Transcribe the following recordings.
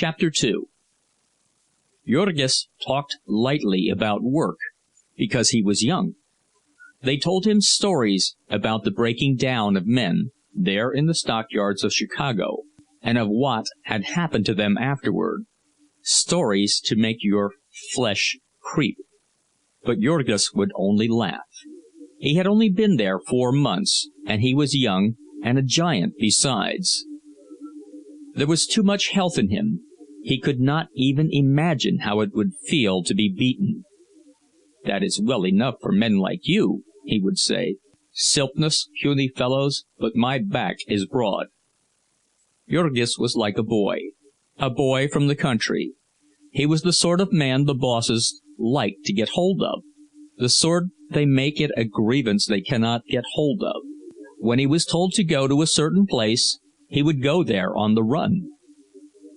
Chapter 2. Jurgis talked lightly about work because he was young. They told him stories about the breaking down of men there in the stockyards of Chicago, and of what had happened to them afterward. Stories to make your flesh creep. But Jurgis would only laugh. He had only been there 4 months, and he was young, and a giant besides. There was too much health in him. He could not even imagine how it would feel to be beaten. "That is well enough for men like you," he would say. "Silpness, puny fellows, but my back is broad." Jurgis was like a boy from the country. He was the sort of man the bosses like to get hold of, the sort they make it a grievance they cannot get hold of. When he was told to go to a certain place, he would go there on the run.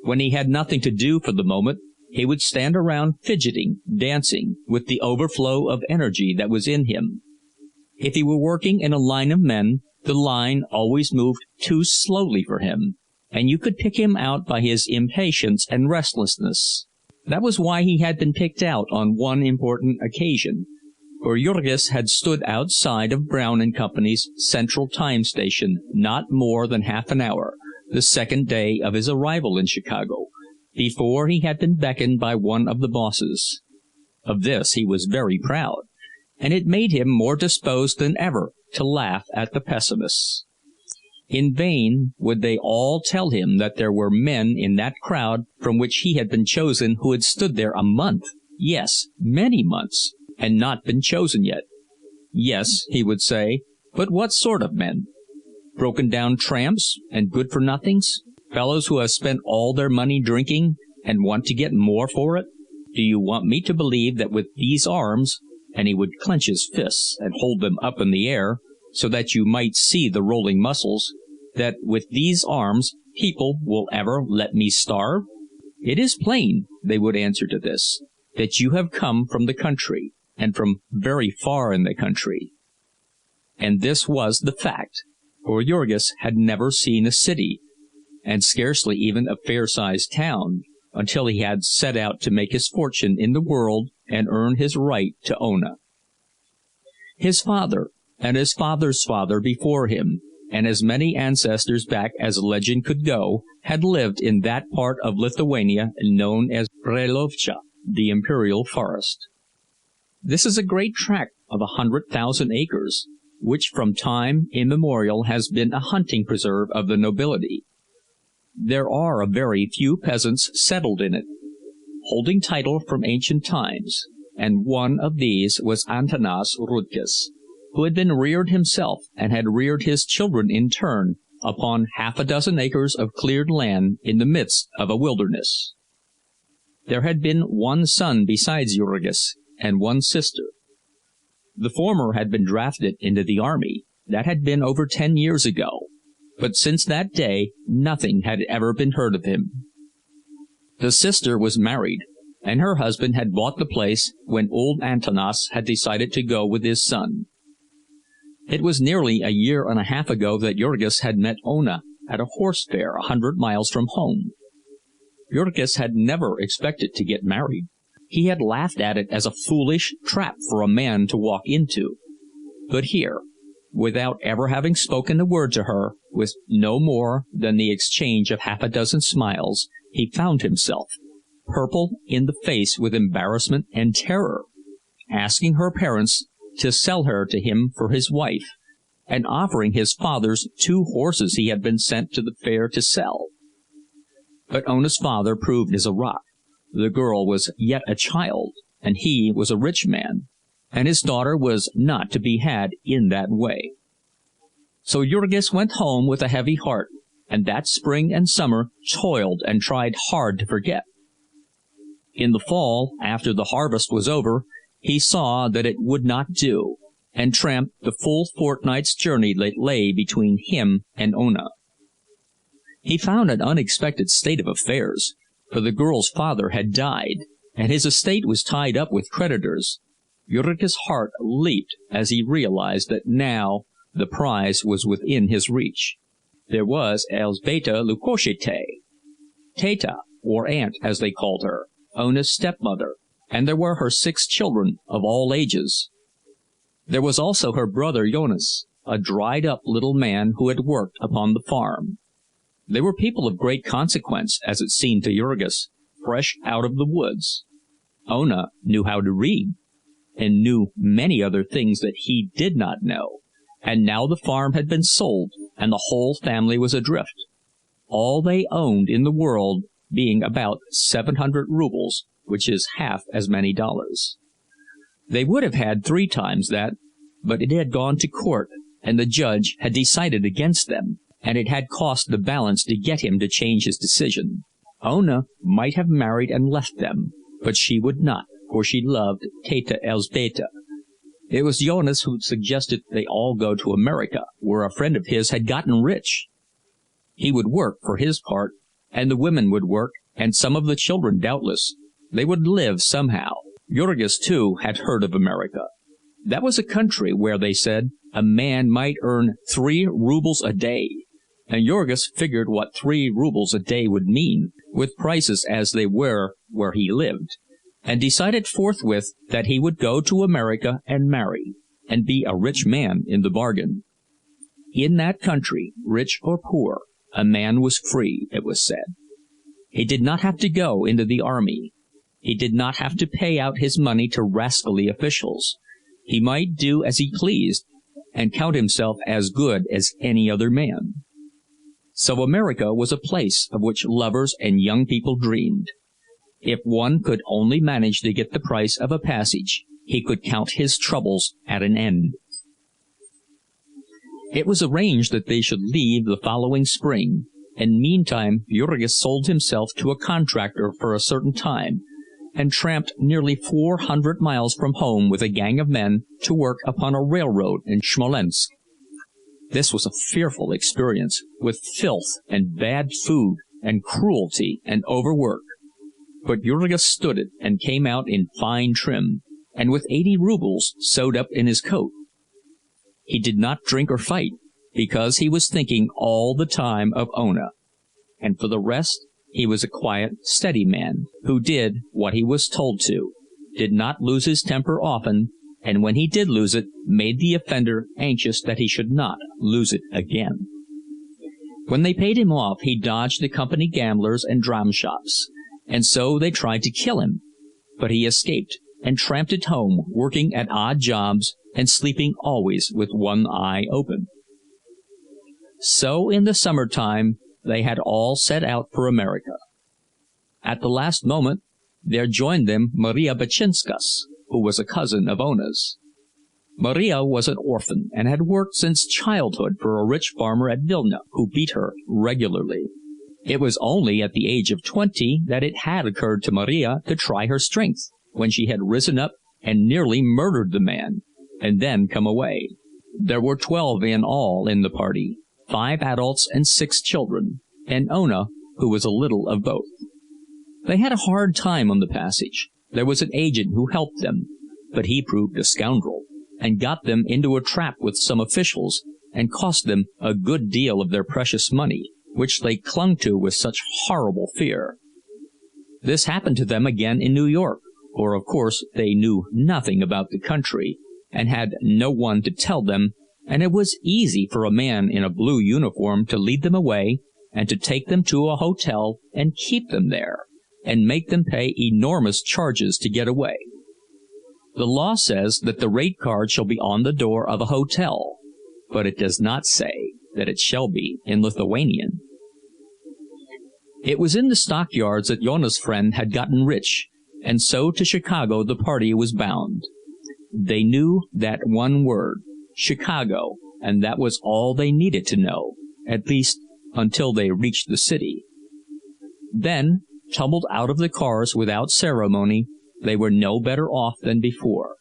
When he had nothing to do for the moment, he would stand around fidgeting, dancing, with the overflow of energy that was in him. If he were working in a line of men, the line always moved too slowly for him, and you could pick him out by his impatience and restlessness. That was why he had been picked out on one important occasion, for Jurgis had stood outside of Brown and Company's Central Time Station not more than half an hour, the second day of his arrival in Chicago, before he had been beckoned by one of the bosses. Of this he was very proud, and it made him more disposed than ever to laugh at the pessimists. In vain would they all tell him that there were men in that crowd from which he had been chosen who had stood there a month, yes, many months, and not been chosen yet. Yes, he would say, but what sort of men? Broken-down tramps and good-for-nothings? Fellows who have spent all their money drinking and want to get more for it? Do you want me to believe that with these arms, and he would clench his fists and hold them up in the air, so that you might see the rolling muscles, that with these arms people will ever let me starve? It is plain, they would answer to this, that you have come from the country, and from very far in the country. And this was the fact, for Jurgis had never seen a city, and scarcely even a fair-sized town, until he had set out to make his fortune in the world and earn his right to Ona. His father, and his father's father before him, and as many ancestors back as legend could go, had lived in that part of Lithuania known as Brelovcha, the imperial forest. This is a great tract of 100,000 acres, which from time immemorial has been a hunting preserve of the nobility. There are a very few peasants settled in it, holding title from ancient times, and one of these was Antanas Rudkus, who had been reared himself and had reared his children in turn upon 6 acres of cleared land in the midst of a wilderness. There had been one son besides Jurgis, and one sister. The former had been drafted into the army. That had been over 10 years ago, but since that day nothing had ever been heard of him. The sister was married, and her husband had bought the place when old Antanas had decided to go with his son. It was nearly a year and a half ago that Jurgis had met Ona at a horse fair 100 miles from home. Jurgis had never expected to get married. He had laughed at it as a foolish trap for a man to walk into. But here, without ever having spoken a word to her, with no more than the exchange of 6 smiles, he found himself, purple in the face with embarrassment and terror, asking her parents to sell her to him for his wife, and offering his father's 2 horses he had been sent to the fair to sell. But Ona's father proved as a rock. The girl was yet a child, and he was a rich man, and his daughter was not to be had in that way. So Jurgis went home with a heavy heart, and that spring and summer toiled and tried hard to forget. In the fall, after the harvest was over, he saw that it would not do, and tramped the full fortnight's journey that lay between him and Ona. He found an unexpected state of affairs, for the girl's father had died, and his estate was tied up with creditors. Jurgis' heart leaped as he realized that now the prize was within his reach. There was Elzbieta Lukoszaite, Teta, or aunt as they called her, Ona's stepmother, and there were her 6 children of all ages. There was also her brother Jonas, a dried-up little man who had worked upon the farm. They were people of great consequence, as it seemed to Jurgis, fresh out of the woods. Ona knew how to read, and knew many other things that he did not know, and now the farm had been sold, and the whole family was adrift, all they owned in the world being about 700 rubles, which is half as many dollars. They would have had 3 times that, but it had gone to court, and the judge had decided against them, and it had cost the balance to get him to change his decision. Ona might have married and left them, but she would not, for she loved Teta Elzbieta. It was Jonas who suggested they all go to America, where a friend of his had gotten rich. He would work for his part, and the women would work, and some of the children doubtless. They would live somehow. Jurgis, too, had heard of America. That was a country where, they said, a man might earn 3 rubles a day, and Jurgis figured what 3 rubles a day would mean, with prices as they were where he lived, and decided forthwith that he would go to America and marry, and be a rich man in the bargain. In that country, rich or poor, a man was free, it was said. He did not have to go into the army. He did not have to pay out his money to rascally officials. He might do as he pleased, and count himself as good as any other man. So America was a place of which lovers and young people dreamed. If one could only manage to get the price of a passage, he could count his troubles at an end. It was arranged that they should leave the following spring, and meantime Jurgis sold himself to a contractor for a certain time, and tramped nearly 400 miles from home with a gang of men to work upon a railroad in Smolensk. This was a fearful experience, with filth and bad food and cruelty and overwork. But Jurgis stood it and came out in fine trim, and with 80 rubles sewed up in his coat. He did not drink or fight, because he was thinking all the time of Ona, and for the rest he was a quiet, steady man, who did what he was told to, did not lose his temper often, and when he did lose it, made the offender anxious that he should not lose it again. When they paid him off, he dodged the company gamblers and dram shops, and so they tried to kill him, but he escaped and tramped it home, working at odd jobs and sleeping always with one eye open. So in the summer-time they had all set out for America. At the last moment there joined them Maria Bachinskas, who was a cousin of Ona's. Maria was an orphan, and had worked since childhood for a rich farmer at Vilna, who beat her regularly. It was only at the age of 20 that it had occurred to Maria to try her strength, when she had risen up and nearly murdered the man, and then come away. There were 12 in all in the party, 5 adults and 6 children, and Ona, who was a little of both. They had a hard time on the passage. There was an agent who helped them, but he proved a scoundrel, and got them into a trap with some officials, and cost them a good deal of their precious money, which they clung to with such horrible fear. This happened to them again in New York, for of course they knew nothing about the country, and had no one to tell them, and it was easy for a man in a blue uniform to lead them away, and to take them to a hotel and keep them there, and make them pay enormous charges to get away. The law says that the rate card shall be on the door of a hotel, but it does not say that it shall be in Lithuanian. It was in the stockyards that Jona's friend had gotten rich, and so to Chicago the party was bound. They knew that one word, Chicago, and that was all they needed to know, at least until they reached the city. Then, tumbled out of the cars without ceremony, they were no better off than before.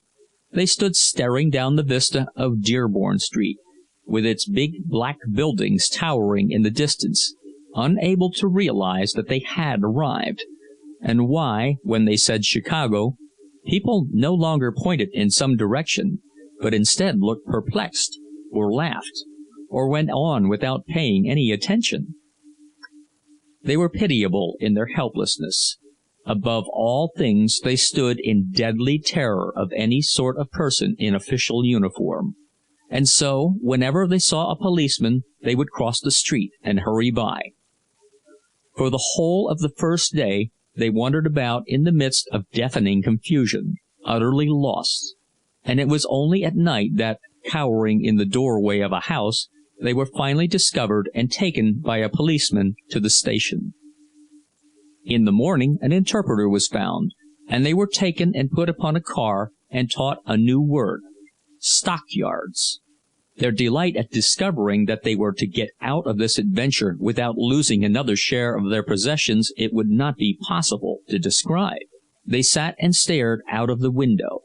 They stood staring down the vista of Dearborn Street, with its big black buildings towering in the distance, unable to realize that they had arrived, and why, when they said Chicago, people no longer pointed in some direction, but instead looked perplexed, or laughed, or went on without paying any attention. They were pitiable in their helplessness. Above all things they stood in deadly terror of any sort of person in official uniform. And so, whenever they saw a policeman, they would cross the street and hurry by. For the whole of the first day, they wandered about in the midst of deafening confusion, utterly lost. And it was only at night that, cowering in the doorway of a house, they were finally discovered and taken by a policeman to the station. In the morning an interpreter was found, and they were taken and put upon a car and taught a new word: stockyards. Their delight at discovering that they were to get out of this adventure without losing another share of their possessions it would not be possible to describe. They sat and stared out of the window.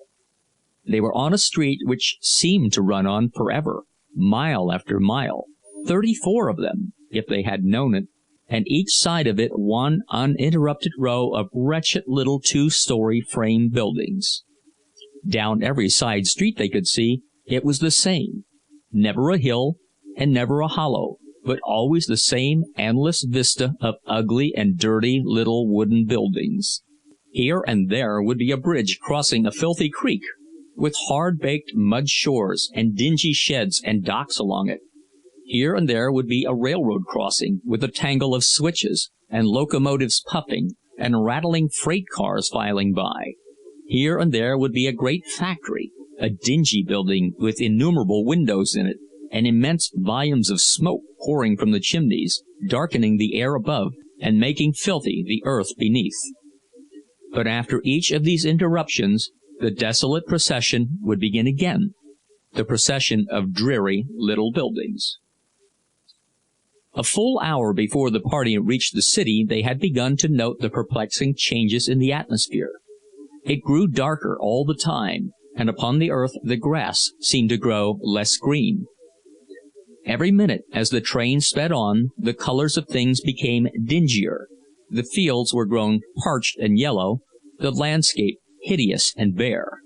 They were on a street which seemed to run on forever, mile after mile, 34 of them, if they had known it, and each side of it one uninterrupted row of wretched little 2-story frame buildings. Down every side street they could see, it was the same. Never a hill, and never a hollow, but always the same endless vista of ugly and dirty little wooden buildings. Here and there would be a bridge crossing a filthy creek, with hard-baked mud shores and dingy sheds and docks along it. Here and there would be a railroad crossing, with a tangle of switches, and locomotives puffing, and rattling freight cars filing by. Here and there would be a great factory, a dingy building with innumerable windows in it, and immense volumes of smoke pouring from the chimneys, darkening the air above, and making filthy the earth beneath. But after each of these interruptions, the desolate procession would begin again, the procession of dreary little buildings. A full hour before the party reached the city, they had begun to note the perplexing changes in the atmosphere. It grew darker all the time, and upon the earth the grass seemed to grow less green. Every minute, as the train sped on, the colors of things became dingier. The fields were grown parched and yellow, the landscape hideous and bare.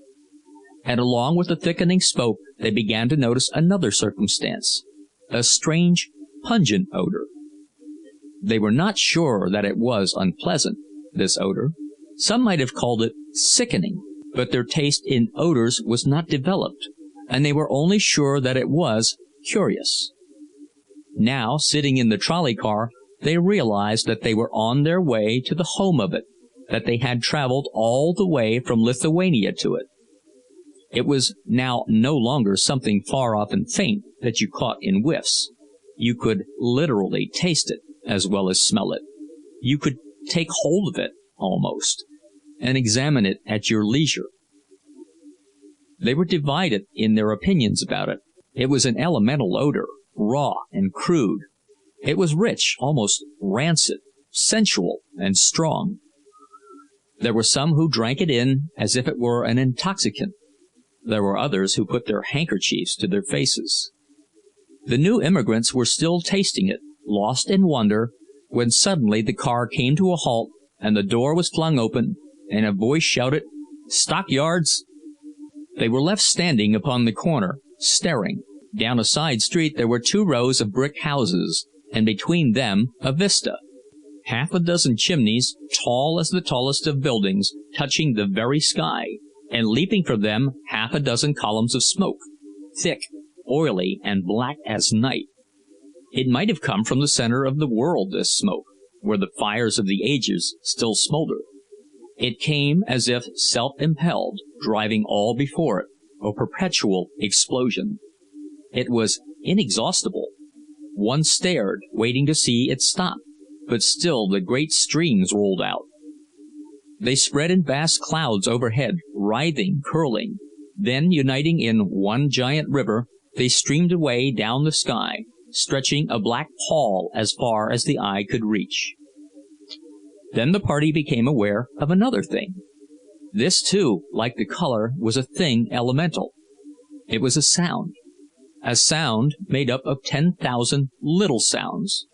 And along with the thickening smoke, they began to notice another circumstance, a strange, pungent odor. They were not sure that it was unpleasant, this odor. Some might have called it sickening, but their taste in odors was not developed, and they were only sure that it was curious. Now, sitting in the trolley car, they realized that they were on their way to the home of it, that they had traveled all the way from Lithuania to it. It was now no longer something far off and faint that you caught in whiffs. You could literally taste it as well as smell it. You could take hold of it, almost, and examine it at your leisure. They were divided in their opinions about it. It was an elemental odor, raw and crude. It was rich, almost rancid, sensual and strong. There were some who drank it in as if it were an intoxicant. There were others who put their handkerchiefs to their faces. The new immigrants were still tasting it, lost in wonder, when suddenly the car came to a halt, and the door was flung open, and a voice shouted, "Stockyards!" They were left standing upon the corner, staring. Down a side street there were 2 rows of brick houses, and between them a vista. Half a dozen chimneys, tall as the tallest of buildings, touching the very sky, and leaping from them half a dozen columns of smoke, thick, oily, and black as night. It might have come from the center of the world, this smoke, where the fires of the ages still smolder. It came as if self-impelled, driving all before it, a perpetual explosion. It was inexhaustible. One stared, waiting to see it stop, but still the great streams rolled out. They spread in vast clouds overhead, writhing, curling. Then, uniting in one giant river, they streamed away down the sky, stretching a black pall as far as the eye could reach. Then the party became aware of another thing. This, too, like the color, was a thing elemental. It was a sound made up of 10,000 little sounds.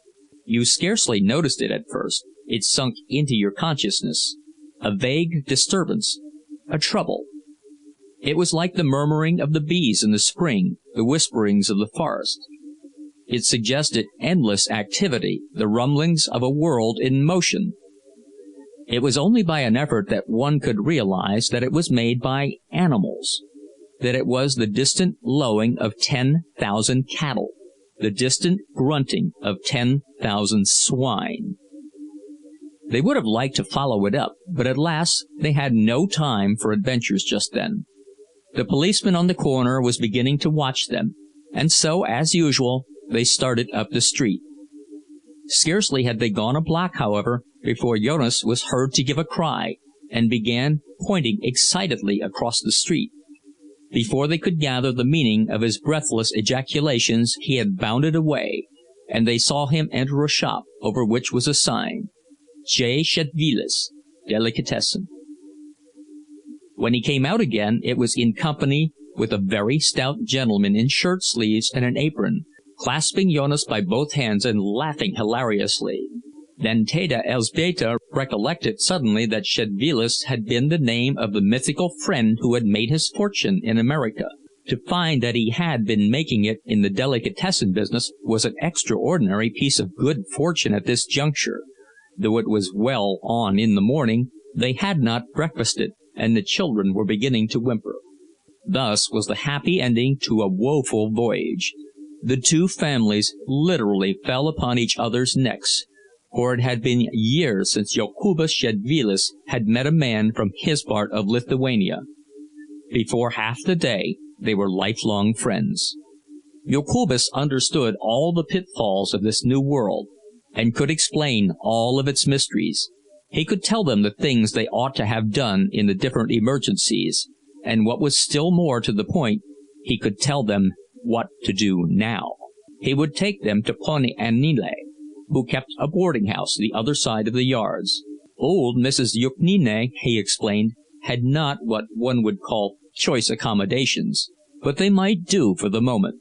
You scarcely noticed it at first. It sunk into your consciousness. A vague disturbance, a trouble. It was like the murmuring of the bees in the spring, the whisperings of the forest. It suggested endless activity, the rumblings of a world in motion. It was only by an effort that one could realize that it was made by animals, that it was the distant lowing of 10,000 cattle, the distant grunting of 10,000 swine. They would have liked to follow it up, but alas, they had no time for adventures just then. The policeman on the corner was beginning to watch them, and so, as usual, they started up the street. Scarcely had they gone a block, however, before Jonas was heard to give a cry, and began pointing excitedly across the street. Before they could gather the meaning of his breathless ejaculations, he had bounded away, and they saw him enter a shop over which was a sign, J. Shedvilas, Delicatessen. When he came out again, it was in company with a very stout gentleman in shirt-sleeves and an apron, clasping Jonas by both hands and laughing hilariously. Then Theda Elzbieta recollected suddenly that Shedvilas had been the name of the mythical friend who had made his fortune in America. To find that he had been making it in the delicatessen business was an extraordinary piece of good fortune at this juncture. Though it was well on in the morning, they had not breakfasted, and the children were beginning to whimper. Thus was the happy ending to a woeful voyage. The two families literally fell upon each other's necks, for it had been years since Jokubas Shedvilas had met a man from his part of Lithuania. Before half the day they were lifelong friends. Jokubas understood all the pitfalls of this new world, and could explain all of its mysteries. He could tell them the things they ought to have done in the different emergencies, and what was still more to the point, he could tell them what to do now. He would take them to Poni Anile, who kept a boarding-house the other side of the yards. Old Mrs. Yuknine, he explained, had not what one would call choice accommodations, but they might do for the moment.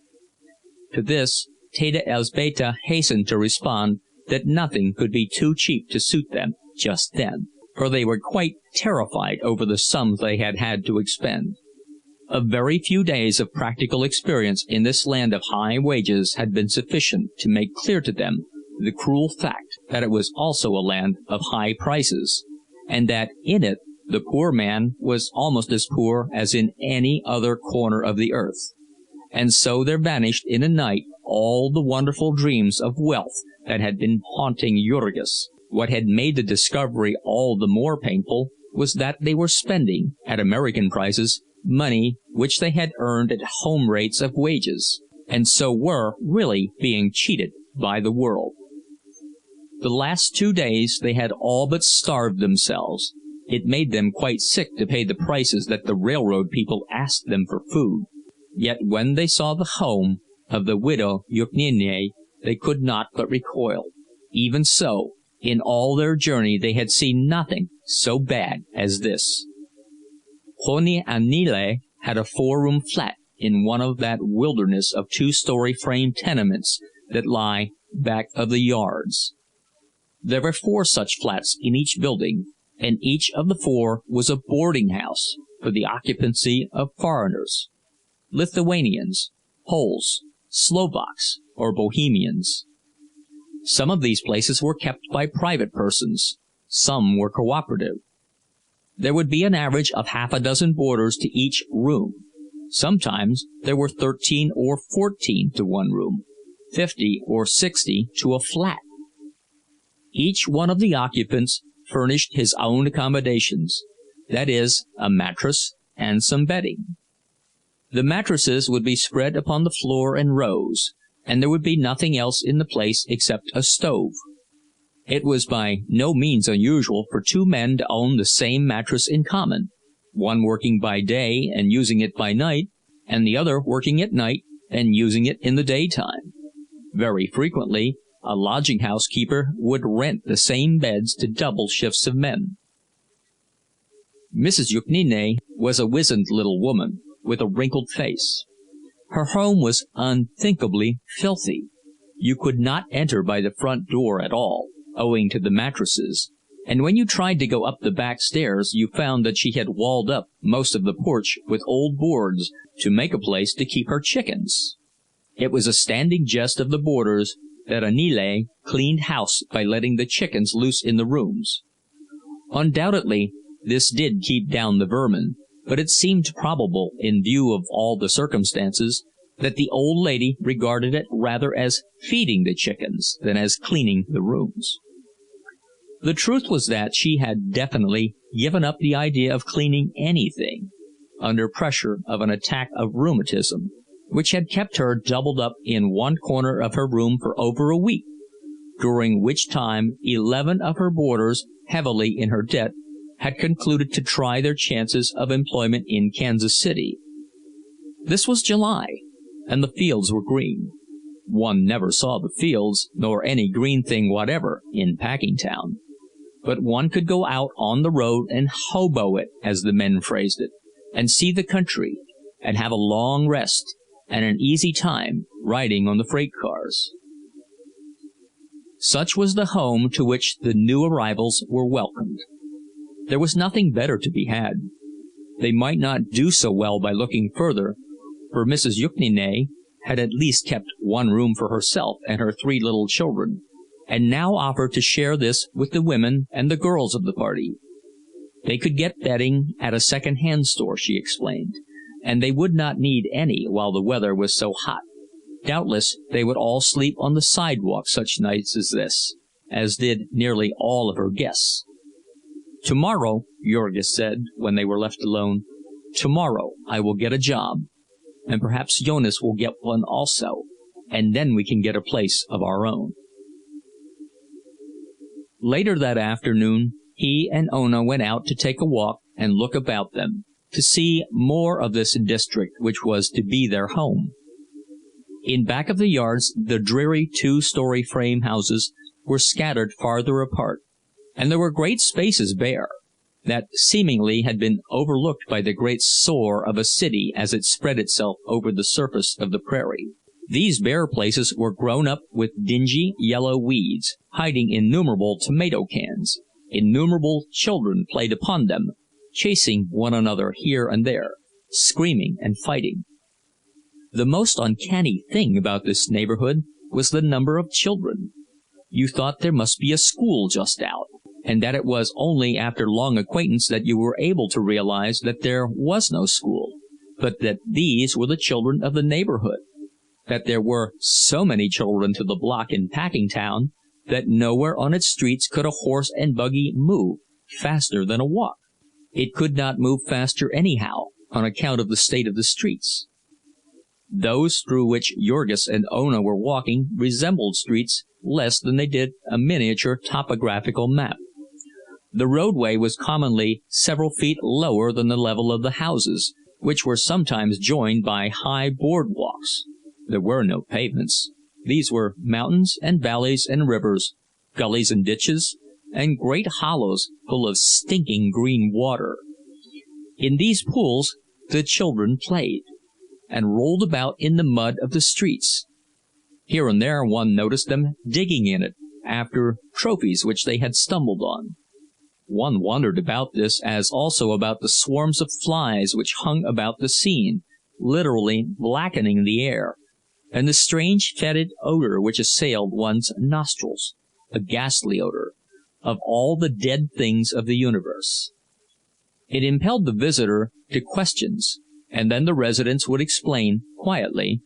To this, Theda Elzbieta hastened to respond that nothing could be too cheap to suit them just then, for they were quite terrified over the sums they had had to expend. A very few days of practical experience in this land of high wages had been sufficient to make clear to them the cruel fact that it was also a land of high prices, and that in it the poor man was almost as poor as in any other corner of the earth. And so there vanished in a night all the wonderful dreams of wealth that had been haunting Jurgis. What had made the discovery all the more painful was that they were spending, at American prices, money which they had earned at home rates of wages, and so were really being cheated by the world. The last 2 days they had all but starved themselves. It made them quite sick to pay the prices that the railroad people asked them for food. Yet when they saw the home of the widow Yuknine, they could not but recoil. Even so, in all their journey they had seen nothing so bad as this. Poni Anile had a 4-room flat in one of that wilderness of 2-story frame tenements that lie back of the yards. There were 4 such flats in each building, and each of the 4 was a boarding-house for the occupancy of foreigners, Lithuanians, Poles, Slovaks, or Bohemians. Some of these places were kept by private persons, some were cooperative. There would be an average of half a dozen boarders to each room. Sometimes there were 13 or 14 to one room, 50 or 60 to a flat. Each one of the occupants furnished his own accommodations, that is, a mattress and some bedding. The mattresses would be spread upon the floor in rows, and there would be nothing else in the place except a stove. It was by no means unusual for 2 men to own the same mattress in common, one working by day and using it by night, and the other working at night and using it in the daytime. Very frequently, a lodging-house keeper would rent the same beds to double shifts of men. Mrs. Yuknine was a wizened little woman, with a wrinkled face. Her home was unthinkably filthy. You could not enter by the front door at all, owing to the mattresses, and when you tried to go up the back stairs you found that she had walled up most of the porch with old boards to make a place to keep her chickens. It was a standing jest of the boarders that Aniele cleaned house by letting the chickens loose in the rooms. Undoubtedly, this did keep down the vermin, but it seemed probable, in view of all the circumstances, that the old lady regarded it rather as feeding the chickens than as cleaning the rooms. The truth was that she had definitely given up the idea of cleaning anything, under pressure of an attack of rheumatism, which had kept her doubled up in one corner of her room for over a week, during which time 11 of her boarders, heavily in her debt, had concluded to try their chances of employment in Kansas City. This was July, and the fields were green. One never saw the fields, nor any green thing whatever, in Packingtown. But one could go out on the road and hobo it, as the men phrased it, and see the country, and have a long rest, and an easy time riding on the freight cars. Such was the home to which the new arrivals were welcomed. There was nothing better to be had. They might not do so well by looking further, for Mrs. Jukniene had at least kept one room for herself and her 3 little children, and now offered to share this with the women and the girls of the party. They could get bedding at a second-hand store, she explained, and they would not need any while the weather was so hot. Doubtless they would all sleep on the sidewalk such nights as this, as did nearly all of her guests. "Tomorrow," Jurgis said, when they were left alone, "tomorrow I will get a job, and perhaps Jonas will get one also, and then we can get a place of our own." Later that afternoon, he and Ona went out to take a walk and look about them, to see more of this district which was to be their home. In back of the yards, the dreary 2-story frame houses were scattered farther apart, and there were great spaces bare, that seemingly had been overlooked by the great soar of a city as it spread itself over the surface of the prairie. These bare places were grown up with dingy yellow weeds, hiding innumerable tomato cans. Innumerable children played upon them, chasing one another here and there, screaming and fighting. The most uncanny thing about this neighborhood was the number of children. You thought there must be a school just out, and that it was only after long acquaintance that you were able to realize that there was no school, but that these were the children of the neighborhood, that there were so many children to the block in Packingtown that nowhere on its streets could a horse and buggy move faster than a walk. It could not move faster anyhow, on account of the state of the streets. Those through which Jurgis and Ona were walking resembled streets less than they did a miniature topographical map. The roadway was commonly several feet lower than the level of the houses, which were sometimes joined by high boardwalks. There were no pavements. These were mountains and valleys and rivers, gullies and ditches, and great hollows full of stinking green water. In these pools the children played, and rolled about in the mud of the streets. Here and there one noticed them digging in it after trophies which they had stumbled on. One wondered about this, as also about the swarms of flies which hung about the scene, literally blackening the air, and the strange fetid odor which assailed one's nostrils, a ghastly odor, of all the dead things of the universe. It impelled the visitor to questions, and then the residents would explain, quietly,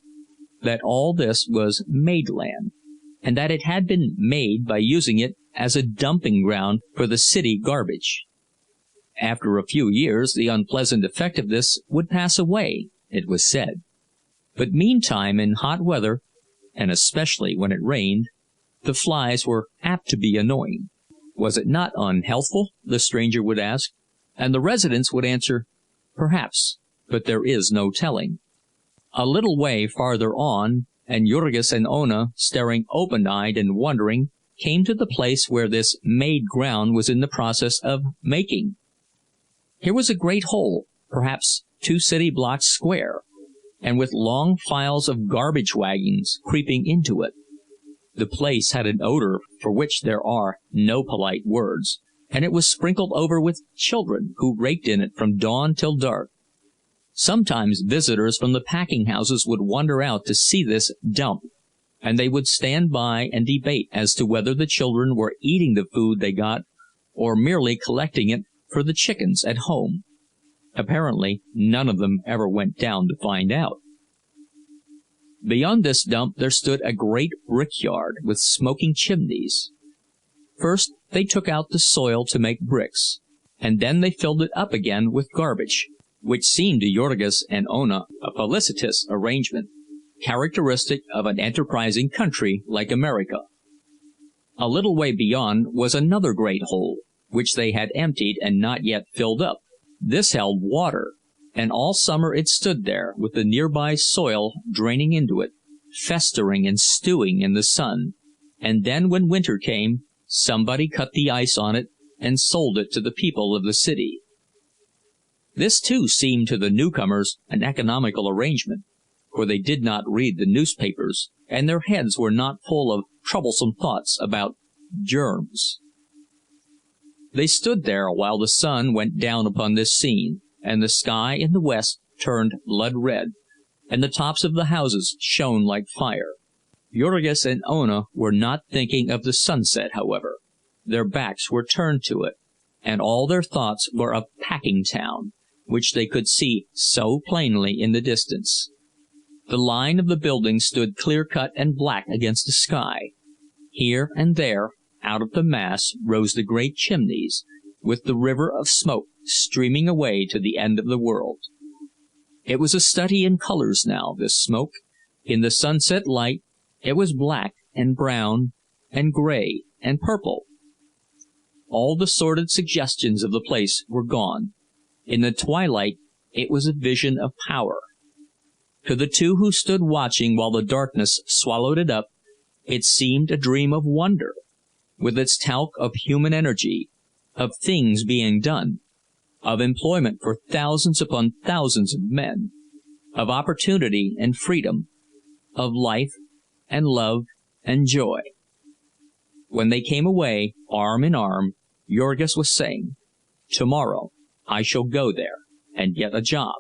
that all this was made land, and that it had been made by using it as a dumping ground for the city garbage. After a few years the unpleasant effect of this would pass away, it was said. But meantime, in hot weather, and especially when it rained, the flies were apt to be annoying. Was it not unhealthful, the stranger would ask, and the residents would answer, perhaps, but there is no telling. A little way farther on, and Jurgis and Ona, staring open-eyed and wondering, came to the place where this made ground was in the process of making. Here was a great hole, perhaps 2 city blocks square, and with long files of garbage wagons creeping into it. The place had an odor for which there are no polite words, and it was sprinkled over with children who raked in it from dawn till dark. Sometimes visitors from the packing houses would wander out to see this dump, and they would stand by and debate as to whether the children were eating the food they got or merely collecting it for the chickens at home. Apparently, none of them ever went down to find out. Beyond this dump there stood a great brickyard with smoking chimneys. First they took out the soil to make bricks, and then they filled it up again with garbage, which seemed to Jurgis and Ona a felicitous arrangement, characteristic of an enterprising country like America. A little way beyond was another great hole, which they had emptied and not yet filled up. This held water, and all summer it stood there, with the nearby soil draining into it, festering and stewing in the sun, and then when winter came, somebody cut the ice on it and sold it to the people of the city. This too seemed to the newcomers an economical arrangement, for they did not read the newspapers, and their heads were not full of troublesome thoughts about germs. They stood there while the sun went down upon this scene, and the sky in the west turned blood red, and the tops of the houses shone like fire. Jurgis and Ona were not thinking of the sunset, however. Their backs were turned to it, and all their thoughts were of Packingtown, which they could see so plainly in the distance. The line of the buildings stood clear-cut and black against the sky. Here and there, out of the mass, rose the great chimneys, with the river of smoke streaming away to the end of the world. It was a study in colors now, this smoke. In the sunset light it was black and brown and gray and purple. All the sordid suggestions of the place were gone. In the twilight it was a vision of power. To the two who stood watching while the darkness swallowed it up, it seemed a dream of wonder, with its talc of human energy, of things being done, of employment for thousands upon thousands of men, of opportunity and freedom, of life and love and joy. When they came away, arm in arm, Jurgis was saying, "Tomorrow I shall go there and get a job."